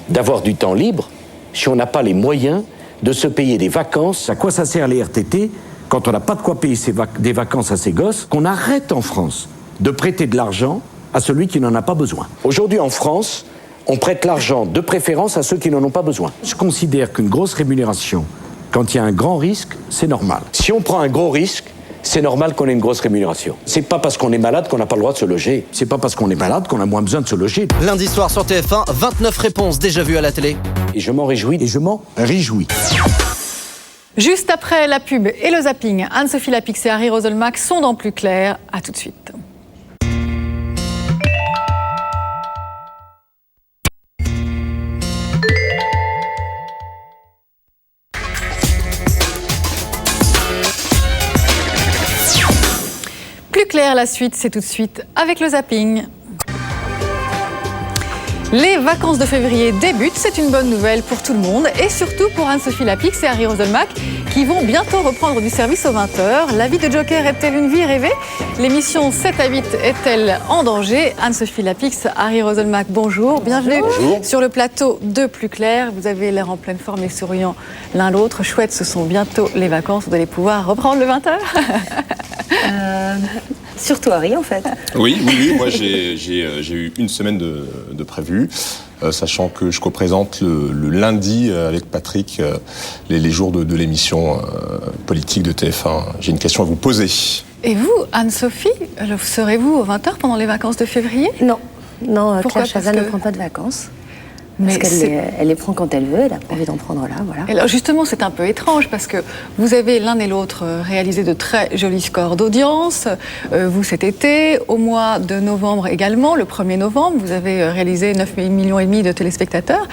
d'avoir du temps libre si on n'a pas les moyens de se payer des vacances? À quoi ça sert les RTT quand on n'a pas de quoi payer des vacances à ses gosses? Qu'on arrête en France de prêter de l'argent à celui qui n'en a pas besoin. Aujourd'hui en France, on prête l'argent de préférence à ceux qui n'en ont pas besoin. Je considère qu'une grosse rémunération, quand il y a un grand risque, c'est normal. Si on prend un gros risque, c'est normal qu'on ait une grosse rémunération. C'est pas parce qu'on est malade qu'on n'a pas le droit de se loger. C'est pas parce qu'on est malade qu'on a moins besoin de se loger. Lundi soir sur TF1, 29 réponses déjà vues à la télé. Et je m'en réjouis. Juste après la pub et le zapping, Anne-Sophie Lapix et Harry Roselmack sont dans Plus Clair. À tout de suite. Claire, la suite, c'est tout de suite avec le zapping. Les vacances de février débutent, c'est une bonne nouvelle pour tout le monde et surtout pour Anne-Sophie Lapix et Harry Roselmack qui vont bientôt reprendre du service aux 20h. La vie de Joker est-elle une vie rêvée? L'émission 7 à 8 est-elle en danger? Anne-Sophie Lapix, Harry Roselmack, bonjour. Bienvenue sur le plateau de Plus Clair. Vous avez l'air en pleine forme et souriant l'un l'autre. Chouette, ce sont bientôt les vacances. Vous allez pouvoir reprendre le 20h. Surtout Harry, en fait. Oui. Moi, j'ai eu une semaine de prévu, sachant que je représente le lundi avec Patrick les jours de l'émission politique de TF1. J'ai une question à vous poser. Et vous, Anne-Sophie, serez-vous aux 20h pendant les vacances de février? Non, Pourquoi? Claire Chazal ne prend pas de vacances. Parce qu'elle les prend quand elle veut, elle a envie d'en prendre là, voilà. Et alors justement, c'est un peu étrange parce que vous avez l'un et l'autre réalisé de très jolis scores d'audience. Vous cet été, au mois de novembre également, le 1er novembre, vous avez réalisé 9,5 millions de téléspectateurs.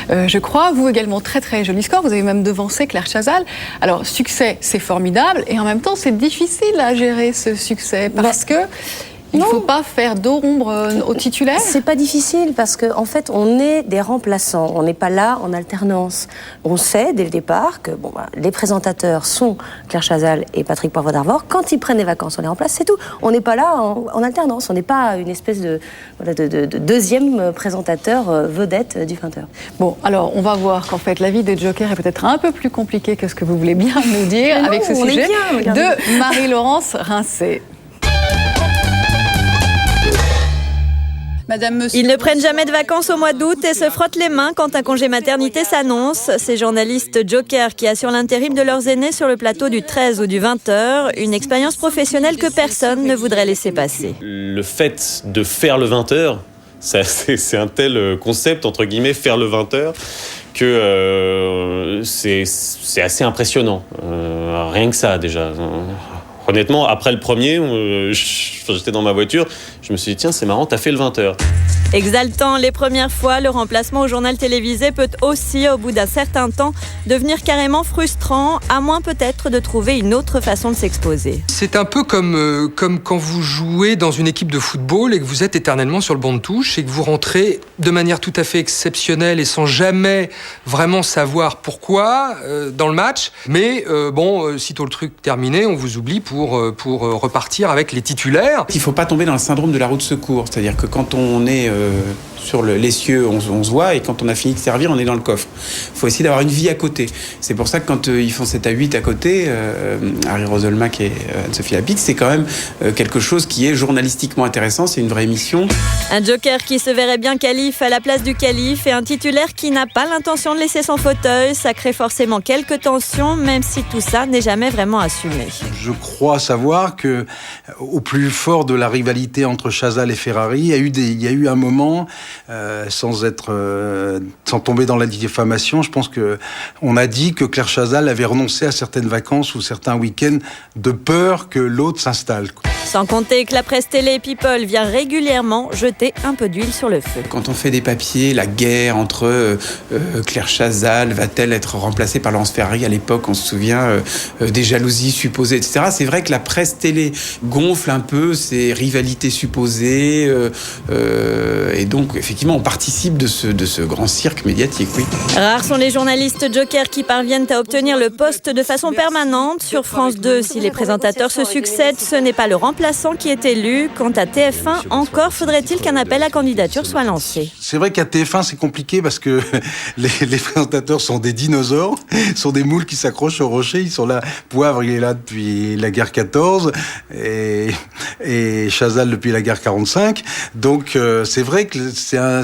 Je crois, vous également très très jolis scores. Vous avez même devancé Claire Chazal. Alors succès, c'est formidable et en même temps, c'est difficile à gérer ce succès parce que il ne faut pas faire d'ombre aux titulaires. C'est pas difficile parce qu'en fait, on est des remplaçants. On n'est pas là en alternance. On sait dès le départ que les présentateurs sont Claire Chazal et Patrick Poivre d'Arvor. Quand ils prennent des vacances, on les remplace, c'est tout. On n'est pas là en alternance. On n'est pas une espèce de deuxième présentateur vedette du 20h. Bon, alors on va voir qu'en fait, la vie de Joker est peut-être un peu plus compliquée que ce que vous voulez bien nous dire avec ce sujet de Marie-Laurence Rincé. Ils ne prennent jamais de vacances au mois d'août et se frottent les mains quand un congé maternité s'annonce. Ces journalistes Joker qui assurent l'intérim de leurs aînés sur le plateau du 13 ou du 20h, une expérience professionnelle que personne ne voudrait laisser passer. Le fait de faire le 20h, c'est un tel concept, entre guillemets, faire le 20h, que c'est assez impressionnant. Rien que ça, déjà. Honnêtement, après le premier, j'étais dans ma voiture, je me suis dit, tiens, c'est marrant, t'as fait le 20h. Exaltant les premières fois, le remplacement au journal télévisé peut aussi, au bout d'un certain temps, devenir carrément frustrant, à moins peut-être de trouver une autre façon de s'exposer. C'est un peu comme quand vous jouez dans une équipe de football et que vous êtes éternellement sur le banc de touche et que vous rentrez de manière tout à fait exceptionnelle et sans jamais vraiment savoir pourquoi dans le match. Mais sitôt le truc terminé, on vous oublie pour repartir avec les titulaires. Il ne faut pas tomber dans le syndrome de la roue de secours, c'est-à-dire que quand on est sur l'essieu, on se voit, et quand on a fini de servir, on est dans le coffre. Il faut essayer d'avoir une vie à côté. C'est pour ça que quand ils font 7 à 8 à côté, Harry Roselmack et Anne-Sophie Lapix, c'est quand même quelque chose qui est journalistiquement intéressant, c'est une vraie émission. Un Joker qui se verrait bien calife à la place du calife et un titulaire qui n'a pas l'intention de laisser son fauteuil, ça crée forcément quelques tensions, même si tout ça n'est jamais vraiment assumé. Je crois savoir que, au plus fort de la rivalité entre Chazal et Ferrari, il y a eu un moment, sans tomber dans la diffamation, je pense que on a dit que Claire Chazal avait renoncé à certaines vacances ou certains week-ends de peur que l'autre s'installe. Sans compter que la presse télé et People vient régulièrement jeter un peu d'huile sur le feu. Quand on fait des papiers, la guerre entre Claire Chazal, va-t-elle être remplacée par Laurence Ferrari à l'époque, on se souvient des jalousies supposées, etc. C'est vrai que la presse télé gonfle un peu ces rivalités supposées et donc effectivement on participe de ce grand cirque médiatique, oui. Rares sont les journalistes Joker qui parviennent à obtenir le poste de façon permanente. Sur France 2, si les présentateurs se succèdent, ce n'est pas le remplaçant qui est élu. Quant à TF1, encore faudrait-il qu'un appel à candidature soit lancé. C'est vrai qu'à TF1 c'est compliqué parce que les présentateurs sont des dinosaures, sont des moules qui s'accrochent au rocher. Ils sont là, Poivre il est là depuis la guerre 14 et Chazal depuis la guerre 45. Donc c'est vrai que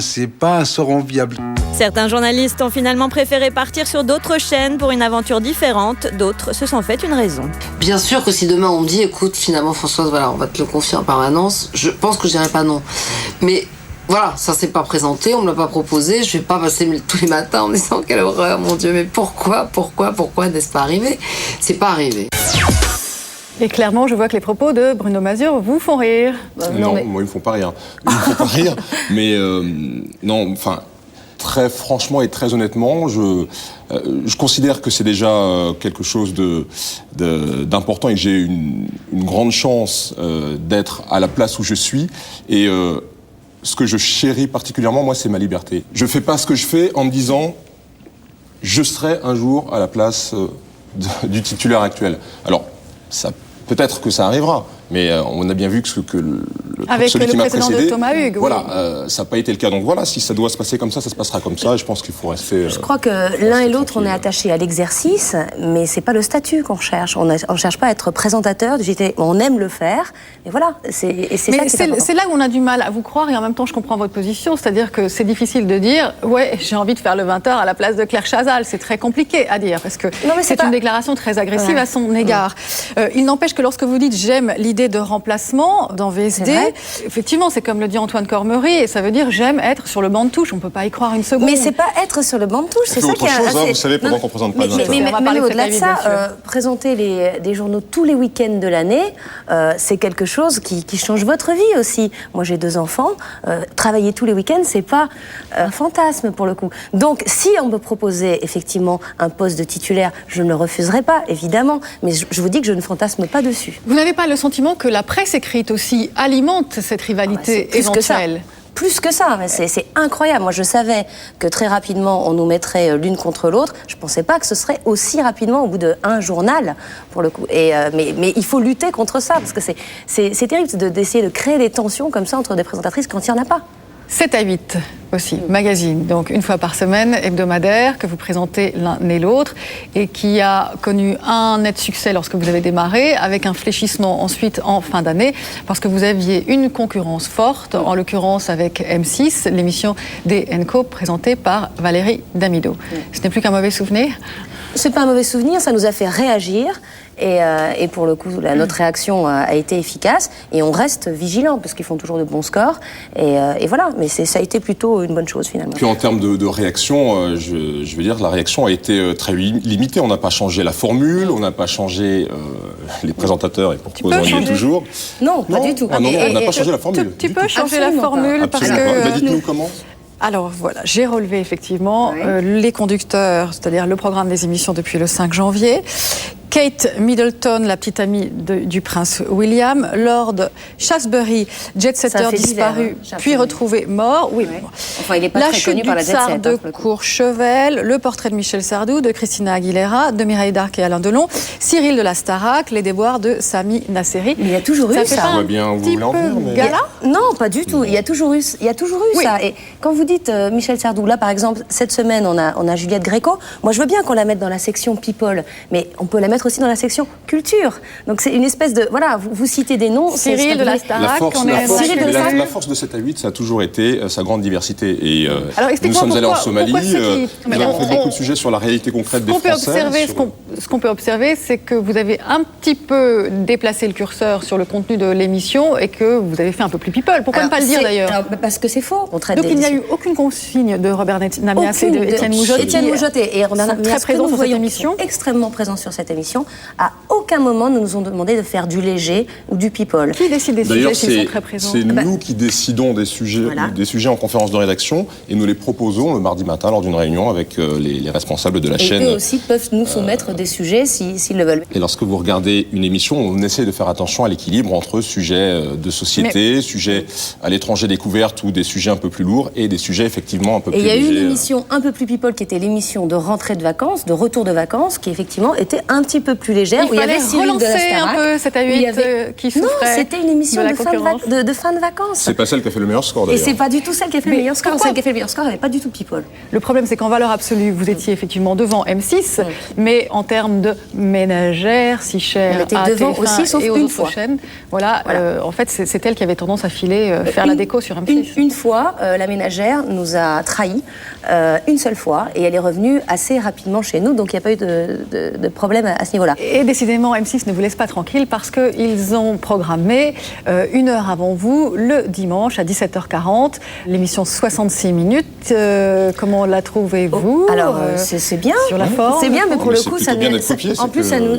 c'est pas un sort enviable. Certains journalistes ont finalement préféré partir sur d'autres chaînes pour une aventure différente. D'autres se sont fait une raison. Bien sûr que si demain on me dit, écoute, finalement Françoise, voilà, on va te le confier en permanence, je pense que je dirais pas non. Mais voilà, ça s'est pas présenté, on me l'a pas proposé, je vais pas passer tous les matins en me disant quelle horreur, mon Dieu, mais pourquoi n'est-ce pas arrivé? C'est pas arrivé. Et clairement, je vois que les propos de Bruno Mazur vous font rire. Non, moi, ils me font pas rire. Ils me font pas rire, mais non, enfin... très franchement et très honnêtement, je considère que c'est déjà quelque chose d'important et que j'ai une grande chance d'être à la place où je suis. Et ce que je chéris particulièrement, moi, c'est ma liberté. Je fais pas ce que je fais en me disant je serai un jour à la place du titulaire actuel. Alors, peut-être que ça arrivera, mais on a bien vu que avec celui le qui m'a précédent précédé, de Thomas Hugues. voilà, ça n'a pas été le cas. Donc voilà, si ça doit se passer comme ça se passera comme ça. Et je pense qu'il faut rester. Je crois que l'un et l'autre, on est attachés à l'exercice, mais c'est pas le statut qu'on recherche. On ne cherche pas à être présentateur du JT. On aime le faire, et voilà. C'est là où on a du mal à vous croire, et en même temps, je comprends votre position. C'est-à-dire que c'est difficile de dire, ouais, j'ai envie de faire le 20h à la place de Claire Chazal. C'est très compliqué à dire, parce que c'est une déclaration très agressive à son égard. Il n'empêche que lorsque vous dites, j'aime l'idée de remplacement dans VSD, effectivement, c'est comme le dit Antoine Cormery, et ça veut dire j'aime être sur le banc de touche. On ne peut pas y croire une seconde. Mais c'est pas être sur le banc de touche, c'est ça qui est chose, vous savez, pendant qu'on présente pas mais au-delà de ça, présenter des journaux tous les week-ends de l'année, c'est quelque chose qui change votre vie aussi. Moi, j'ai 2 enfants. Travailler tous les week-ends, c'est pas un fantasme pour le coup. Donc, si on me proposait effectivement un poste de titulaire, je ne le refuserais pas, évidemment. Mais je vous dis que je ne fantasme pas dessus. Vous n'avez pas le sentiment que la presse écrite aussi alimente cette rivalité éventuelle? Plus que ça, c'est incroyable. Moi, je savais que très rapidement, on nous mettrait l'une contre l'autre. Je ne pensais pas que ce serait aussi rapidement au bout d'un journal, pour le coup. Mais il faut lutter contre ça, parce que c'est terrible d'essayer de créer des tensions comme ça entre des présentatrices quand il n'y en a pas. 7 à 8 aussi, magazine, donc une fois par semaine, hebdomadaire, que vous présentez l'un et l'autre, et qui a connu un net succès lorsque vous avez démarré, avec un fléchissement ensuite en fin d'année, parce que vous aviez une concurrence forte, en l'occurrence avec M6, l'émission des &Co présentée par Valérie Damido. Ce n'est plus qu'un mauvais souvenir? C'est pas un mauvais souvenir, ça nous a fait réagir. Et pour le coup, notre réaction a été efficace et on reste vigilant parce qu'ils font toujours de bons scores. Et voilà, mais ça a été plutôt une bonne chose finalement. Puis en termes de réaction, je veux dire, la réaction a été très limitée. On n'a pas changé la formule, on n'a pas changé les présentateurs et pour cause on y est toujours. Non, pas du tout. Ah, non, on n'a pas changé la formule. Tu peux changer la formule parce que... Dites-nous comment. Alors voilà, j'ai relevé effectivement les conducteurs, c'est-à-dire le programme des émissions depuis le 5 janvier. Kate Middleton, la petite amie du prince William, Lord Shaftesbury, jet-setter disparu, puis retrouvé mort. Oui. Enfin, il est pas la très chute connu du par la tsar jet-set, de Courchevel, le portrait de Michel Sardou, de Christina Aguilera, de Mireille Darc et Alain Delon, Cyril de la Starac, les déboires de Sami Nasseri. Mais il y a toujours eu ça. On voit bien où vous voulez en venir. Gala Non, pas du tout. Il y a toujours eu ça. Et quand vous dites Michel Sardou, là par exemple, cette semaine, on a Juliette Gréco. Moi, je veux bien qu'on la mette dans la section People, mais on peut la mettre aussi dans la section Culture. Donc c'est une espèce de... Voilà, vous citez des noms. Cyril de la Starac. La force de 7 à 8, ça a toujours été sa grande diversité. Et nous sommes allés en Somalie, nous avons fait beaucoup de sujets sur la réalité concrète des Français. Ce qu'on peut observer, c'est que vous avez un petit peu déplacé le curseur sur le contenu de l'émission et que vous avez fait un peu plus people. Pourquoi ne pas le dire d'ailleurs? Parce que c'est faux. Donc il n'y a eu aucune consigne de Robert Namias et d'Étienne Moujotte. Étienne Moujotte et Robert Namias, très présents sur cette émission. Extrêmement présents sur cette émission. À aucun moment, nous nous ont demandé de faire du léger ou du people. Qui décide des sujets qui sont très présents? C'est nous qui décidons des sujets en conférence de rédaction et nous les proposons le mardi matin lors d'une réunion avec les responsables de la chaîne. Et eux aussi peuvent nous soumettre des sujets s'ils le veulent. Et lorsque vous regardez une émission, on essaie de faire attention à l'équilibre entre sujets de société, sujets à l'étranger découverte ou des sujets un peu plus lourds et des sujets effectivement un peu plus légers. Et il y a eu une émission un peu plus people qui était l'émission de rentrée de vacances, de retour de vacances, qui effectivement était un petit peu plus légère. Il fallait relancer un peu cette à 8 qui souffrait. Non, c'était une émission de fin de vacances. C'est pas celle qui a fait le meilleur score d'ailleurs. Et c'est pas du tout celle qui a fait le meilleur score. Celle qui a fait le meilleur score n'avait pas du tout people. Le problème, c'est qu'en valeur absolue, vous étiez effectivement devant M6, mais en termes de ménagère, si chère, on était devant aussi, sauf une fois. Chaînes, voilà. En fait, c'est elle qui avait tendance à filer, faire la déco sur M6. Une fois, la ménagère nous a trahis, une seule fois, et elle est revenue assez rapidement chez nous, donc il n'y a pas eu de problème à ce ce niveau-là. Et décidément, M6 ne vous laisse pas tranquille parce qu'ils ont programmé 1 heure avant vous, le dimanche à 17h40, l'émission 66 minutes. Comment la trouvez-vous? Alors, c'est bien. Sur la forme. C'est bien, mais pour le coup, ça nous... En plus, ça nous...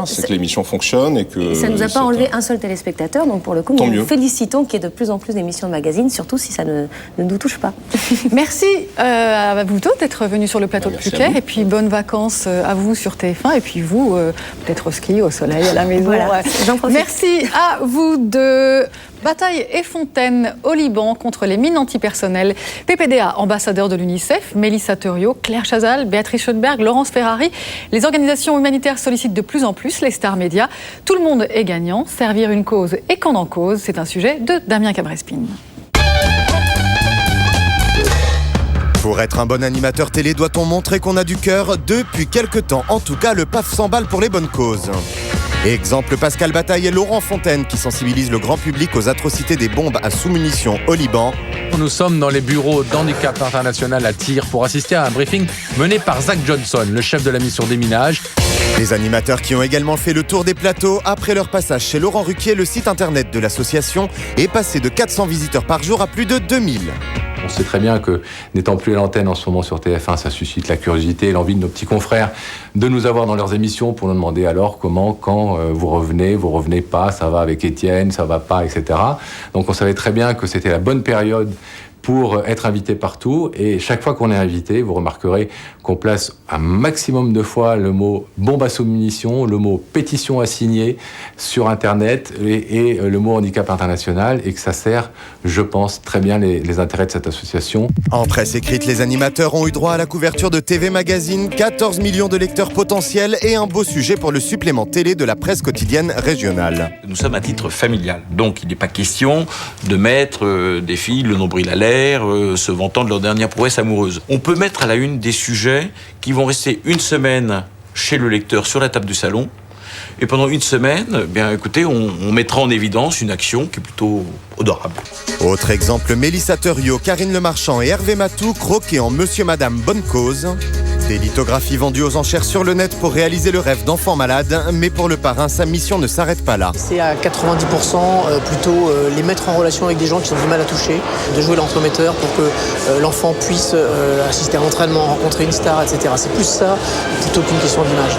c'est que l'émission fonctionne et que... Et ça ne nous a pas enlevé un seul téléspectateur, donc pour le coup, nous nous félicitons qu'il y ait de plus en plus d'émissions de magazines, surtout si ça ne nous touche pas. Merci à vous deux d'être venus sur le plateau de Plus Clair, et puis bonnes vacances à vous sur TF1, et puis vous, peut-être au ski, au soleil, à la maison. Voilà, j'en profite. Merci à vous deux. Bataille et Fontaine au Liban contre les mines antipersonnelles. PPDA, ambassadeur de l'UNICEF, Mélissa Thuriot, Claire Chazal, Béatrice Schoenberg, Laurence Ferrari. Les organisations humanitaires sollicitent de plus en plus les stars médias. Tout le monde est gagnant. Servir une cause et qu'on en cause, c'est un sujet de Damien Cabrespine. Pour être un bon animateur télé, doit-on montrer qu'on a du cœur? Depuis quelque temps, en tout cas, le PAF s'emballe pour les bonnes causes. Exemple, Pascal Bataille et Laurent Fontaine qui sensibilisent le grand public aux atrocités des bombes à sous-munitions au Liban. Nous sommes dans les bureaux d'Handicap International à Tyr pour assister à un briefing mené par Zach Johnson, le chef de la mission déminage. Les animateurs qui ont également fait le tour des plateaux. Après leur passage chez Laurent Ruquier, le site internet de l'association est passé de 400 visiteurs par jour à plus de 2000. On sait très bien que, n'étant plus à l'antenne en ce moment sur TF1, ça suscite la curiosité et l'envie de nos petits confrères de nous avoir dans leurs émissions pour nous demander alors comment, quand vous revenez pas, ça va avec Étienne, ça va pas, etc. Donc on savait très bien que c'était la bonne période pour être invité partout. Et chaque fois qu'on est invité, vous remarquerez qu'on place un maximum de fois le mot bombe à sous-munitions, le mot pétition à signer sur Internet et le mot handicap international, et que ça sert, je pense, très bien les intérêts de cette association. En presse écrite, les animateurs ont eu droit à la couverture de TV Magazine, 14 millions de lecteurs potentiels et un beau sujet pour le supplément télé de la presse quotidienne régionale. Nous sommes à titre familial, donc il n'est pas question de mettre des filles le nombril à l'air, se vantant de leur dernière prouesse amoureuse. On peut mettre à la une des sujets qui vont rester une semaine chez le lecteur sur la table du salon, et pendant une semaine, bien écoutez, on mettra en évidence une action qui est plutôt odorable. Autre exemple, Mélissa Thuriot, Karine Lemarchand et Hervé Matou croqués en Monsieur Madame Bonne Cause. Des lithographies vendues aux enchères sur le net pour réaliser le rêve d'enfants malades, mais pour le parrain, sa mission ne s'arrête pas là. C'est à 90% plutôt les mettre en relation avec des gens qui ont du mal à toucher, de jouer l'entremetteur pour que l'enfant puisse assister à un entraînement, rencontrer une star, etc. C'est plus ça plutôt qu'une question d'image.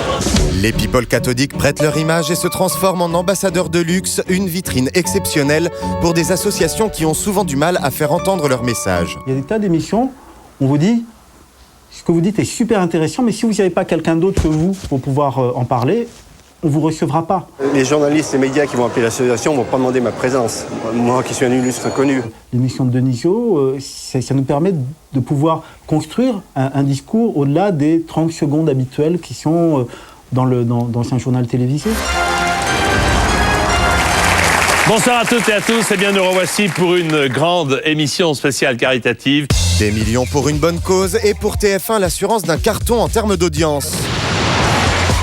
Les people cathodiques prêtent leur image et se transforment en ambassadeurs de luxe, une vitrine exceptionnelle pour des associations qui ont souvent du mal à faire entendre leur message. Il y a des tas d'émissions, on vous dit, ce que vous dites est super intéressant, mais si vous n'avez pas quelqu'un d'autre que vous pour pouvoir en parler, on ne vous recevra pas. Les journalistes et médias qui vont appeler l'association ne vont pas demander ma présence. Moi qui suis un illustre inconnu. L'émission de Denisio, ça nous permet de pouvoir construire un discours au-delà des 30 secondes habituelles qui sont dans un journal télévisé. Bonsoir à toutes et à tous, et bien nous revoici pour une grande émission spéciale caritative. Des millions pour une bonne cause et pour TF1 l'assurance d'un carton en termes d'audience.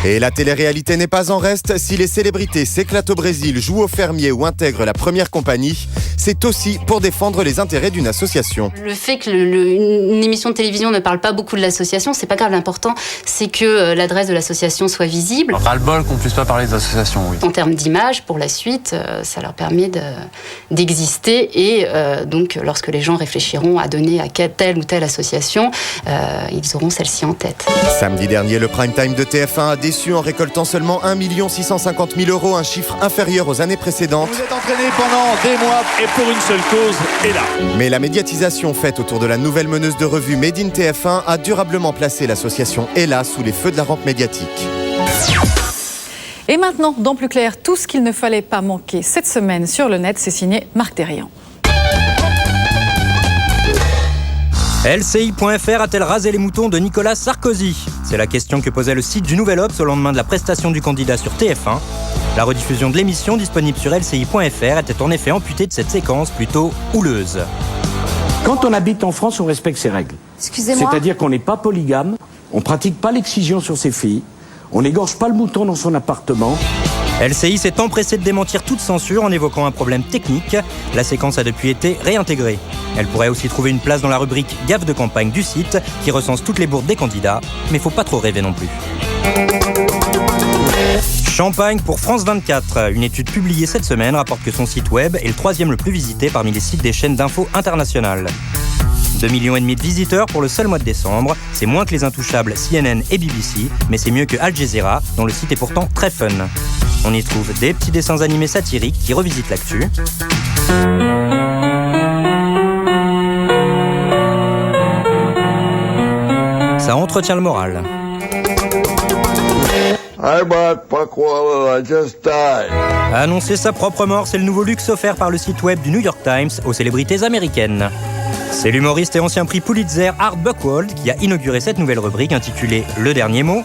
Et la télé-réalité n'est pas en reste. Si les célébrités s'éclatent au Brésil, jouent au fermier ou intègrent la première compagnie, c'est aussi pour défendre les intérêts d'une association. Le fait que une émission de télévision ne parle pas beaucoup de l'association, c'est pas grave. L'important, c'est que l'adresse de l'association soit visible. Ras-le-bol qu'on puisse pas parler des associations, oui. En termes d'image, pour la suite, ça leur permet d'exister et donc lorsque les gens réfléchiront à donner à telle ou telle association, ils auront celle-ci en tête. Samedi dernier, le prime time de TF1 a déçu en récoltant seulement 1 650 000 €, un chiffre inférieur aux années précédentes. Vous êtes entraîné pendant des mois et pour une seule cause est là. Mais la médiatisation faite autour de la nouvelle meneuse de revue Made in TF1 a durablement placé l'association Ella sous les feux de la rampe médiatique. Et maintenant, dans Plus Clair, tout ce qu'il ne fallait pas manquer cette semaine sur le net, c'est signé Marc Dérian. LCI.fr a-t-elle rasé les moutons de Nicolas Sarkozy? C'est la question que posait le site du Nouvel Obs au lendemain de la prestation du candidat sur TF1. La rediffusion de l'émission disponible sur LCI.fr était en effet amputée de cette séquence plutôt houleuse. Quand on habite en France, on respecte ses règles. Excusez-moi. C'est-à-dire qu'on n'est pas polygame, on pratique pas l'excision sur ses filles, on n'égorge pas le mouton dans son appartement. LCI s'est empressé de démentir toute censure en évoquant un problème technique. La séquence a depuis été réintégrée. Elle pourrait aussi trouver une place dans la rubrique gaffe de campagne du site qui recense toutes les bourdes des candidats. Mais faut pas trop rêver non plus. Champagne pour France 24. Une étude publiée cette semaine rapporte que son site web est le 3e le plus visité parmi les sites des chaînes d'infos internationales. 2,5 millions de visiteurs pour le seul mois de décembre. C'est moins que les intouchables CNN et BBC, mais c'est mieux que Al Jazeera, dont le site est pourtant très fun. On y trouve des petits dessins animés satiriques qui revisitent l'actu. Ça entretient le moral. I bought Buckwalla, I just died. Annoncer sa propre mort, c'est le nouveau luxe offert par le site web du New York Times aux célébrités américaines. C'est l'humoriste et ancien prix Pulitzer Art Buchwald qui a inauguré cette nouvelle rubrique intitulée « Le dernier mot ».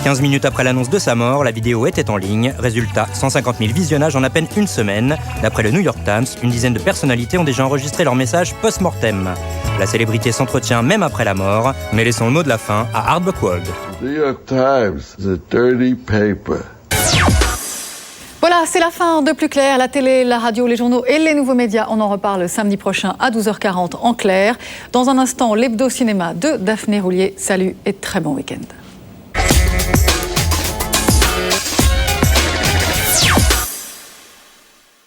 15 minutes après l'annonce de sa mort, la vidéo était en ligne. Résultat, 150 000 visionnages en à peine une semaine. D'après le New York Times, une dizaine de personnalités ont déjà enregistré leur message post-mortem. La célébrité s'entretient même après la mort, mais laissons le mot de la fin à Art Buchwald. The New York Times is a dirty paper. Voilà, c'est la fin de Plus Clair, la télé, la radio, les journaux et les nouveaux médias. On en reparle samedi prochain à 12h40 en clair. Dans un instant, l'hebdo cinéma de Daphné Roulier. Salut et très bon week-end.